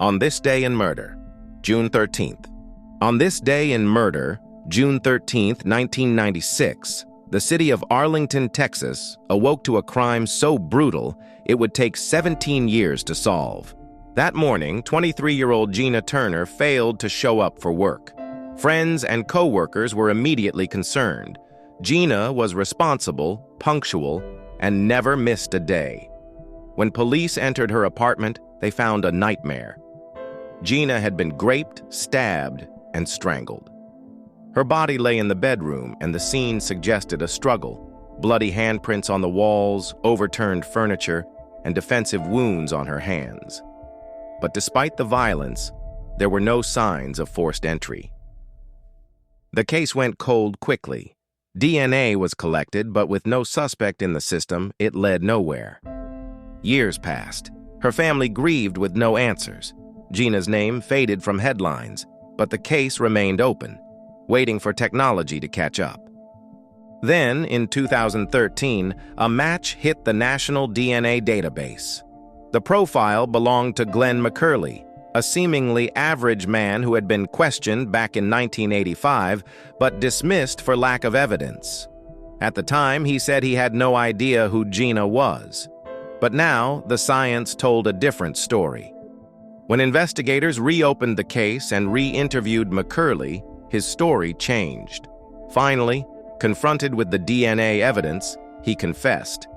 On this day in murder, June 13th. On this day in murder, June 13th, 1996, the city of Arlington, Texas, awoke to a crime so brutal it would take 17 years to solve. That morning, 23-year-old Gena Turner failed to show up for work. Friends and co-workers were immediately concerned. Gena was responsible, punctual, and never missed a day. When police entered her apartment, they found a nightmare. Gena had been raped, stabbed, and strangled. Her body lay in the bedroom, and the scene suggested a struggle. Bloody handprints on the walls, overturned furniture, and defensive wounds on her hands. But despite the violence, there were no signs of forced entry. The case went cold quickly. DNA was collected, but with no suspect in the system, it led nowhere. Years passed. Her family grieved with no answers. Gena's name faded from headlines, but the case remained open, waiting for technology to catch up. Then, in 2013, a match hit the National DNA Database. The profile belonged to Glenn McCurley, a seemingly average man who had been questioned back in 1985, but dismissed for lack of evidence. At the time, he said he had no idea who Gena was. But now, the science told a different story. When investigators reopened the case and re-interviewed McCurley, his story changed. Finally, confronted with the DNA evidence, he confessed.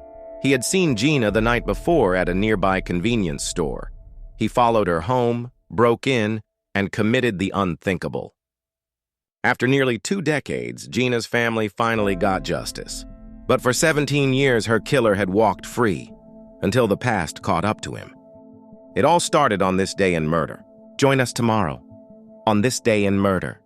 He had seen Gena the night before at a nearby convenience store. He followed her home, broke in, and committed the unthinkable. After nearly 2 decades, Gena's family finally got justice. But for 17 years, her killer had walked free, until the past caught up to him. It all started on this day in murder. Join us tomorrow, on this day in murder.